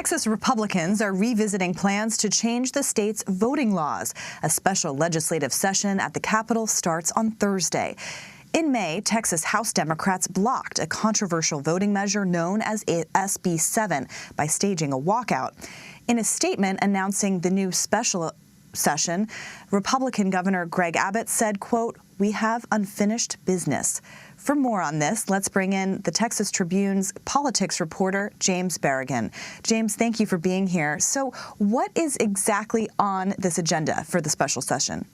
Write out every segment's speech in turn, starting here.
Texas Republicans are revisiting plans to change the state's voting laws. A special legislative session at the Capitol starts on Thursday. In May, Texas House Democrats blocked a controversial voting measure known as SB 7 by staging a walkout. In a statement announcing the new special session, Republican Governor Greg Abbott said, quote, "We have unfinished business." For more on this, let's bring in the Texas Tribune's politics reporter, James Barragán. James, thank you for being here. So what is exactly on this agenda for the special session?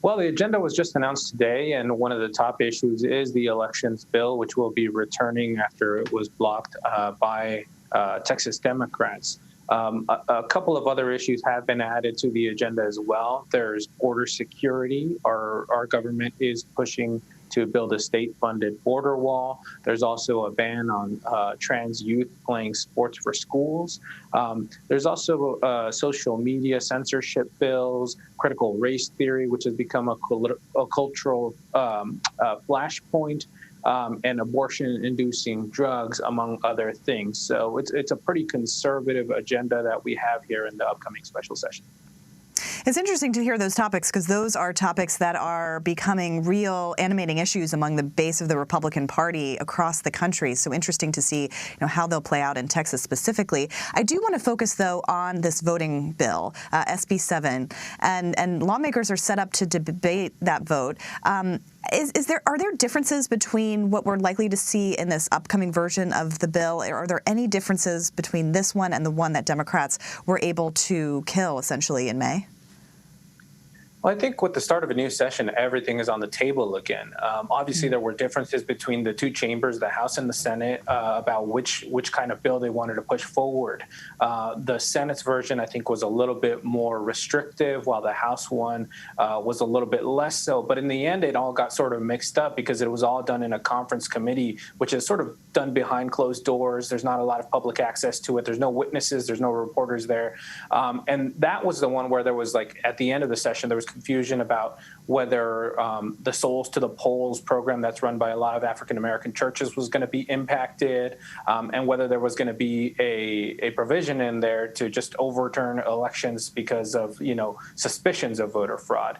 Well, the agenda was just announced today, and one of the top issues is the elections bill, which will be returning after it was blocked by Texas Democrats. A couple of other issues have been added to the agenda as well. There's border security. Our government is pushing to build a state-funded border wall. There's also a ban on trans youth playing sports for schools. There's also social media censorship bills, critical race theory, which has become a cultural flashpoint, and abortion-inducing drugs, among other things. So it's a pretty conservative agenda that we have here in the upcoming special session. It's interesting to hear those topics because those are topics that are becoming real animating issues among the base of the Republican Party across the country. So interesting to see, how they'll play out in Texas specifically. I do want to focus, though, on this voting bill, SB 7, and lawmakers are set up to debate that vote. Are there differences between what we're likely to see in this upcoming version of the bill? Are there any differences between this one and the one that Democrats were able to kill, essentially, in May? Well, I think with the start of a new session, everything is on the table again. Obviously, there were differences between the two chambers, the House and the Senate, about which kind of bill they wanted to push forward. The Senate's version, I think, was a little bit more restrictive, while the House one was a little bit less so. But in the end, it all got sort of mixed up because it was all done in a conference committee, which is sort of done behind closed doors. There's not a lot of public access to it. There's no witnesses. There's no reporters there. And that was the one where there was, like, at the end of the session, there was confusion about whether the Souls to the Polls program that's run by a lot of African-American churches was going to be impacted, and whether there was going to be a provision in there to just overturn elections because of, suspicions of voter fraud.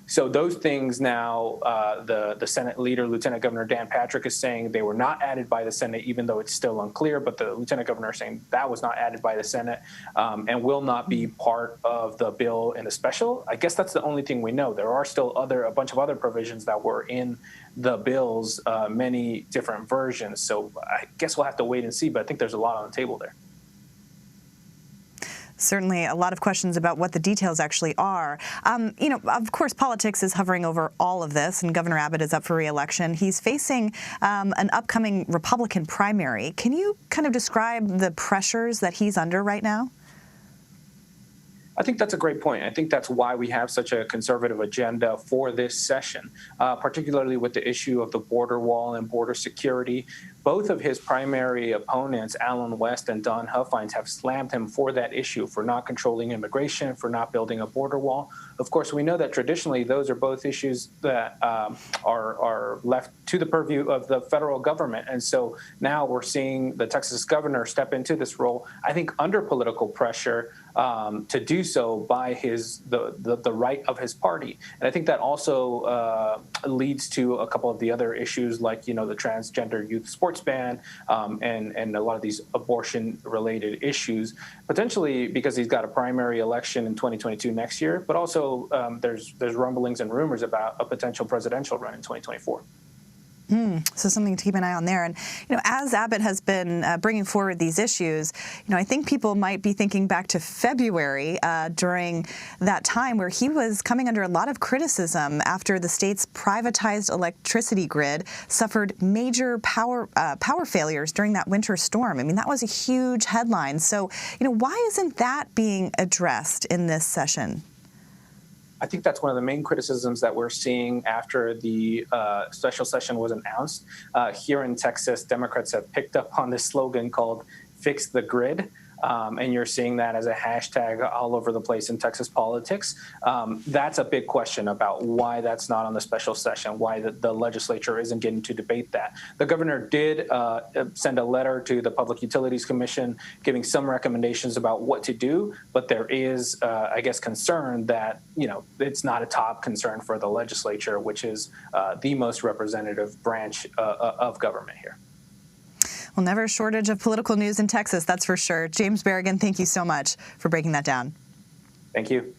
So those things now, the Senate leader, Lieutenant Governor Dan Patrick, is saying they were not added by the Senate, even though it's still unclear, but the Lieutenant Governor is saying that was not added by the Senate and will not be part of the bill in the special. I guess that's the only thing we know. There are still a bunch of other provisions that were in the bills, many different versions. So I guess we'll have to wait and see, but I think there's a lot on the table there. Certainly a lot of questions about what the details actually are. Of course, politics is hovering over all of this, and Governor Abbott is up for re-election. He's facing an upcoming Republican primary. Can you kind of describe the pressures that he's under right now? I think that's a great point. I think that's why we have such a conservative agenda for this session, particularly with the issue of the border wall and border security. Both of his primary opponents, Alan West and Don Huffines, have slammed him for that issue, for not controlling immigration, for not building a border wall. Of course, we know that traditionally those are both issues that are left to the purview of the federal government. And so now we're seeing the Texas governor step into this role, I think under political pressure, to do so by the right of his party. And I think that also leads to a couple of the other issues, like, the transgender youth sports ban and a lot of these abortion-related issues, potentially because he's got a primary election in 2022 next year, but also there's rumblings and rumors about a potential presidential run in 2024. So something to keep an eye on there. And, as Abbott has been bringing forward these issues, I think people might be thinking back to February during that time where he was coming under a lot of criticism after the state's privatized electricity grid suffered major power failures during that winter storm. I mean, that was a huge headline. So, why isn't that being addressed in this session? I think that's one of the main criticisms that we're seeing after the special session was announced. Here in Texas, Democrats have picked up on this slogan called "Fix the Grid." and you're seeing that as a hashtag all over the place in Texas politics. That's a big question about why that's not on the special session, why the legislature isn't getting to debate that. The governor did send a letter to the Public Utilities Commission giving some recommendations about what to do, but there is, I guess, concern that, it's not a top concern for the legislature, which is the most representative branch of government here. Well, never a shortage of political news in Texas, that's for sure. James Barragán, thank you so much for breaking that down. Thank you.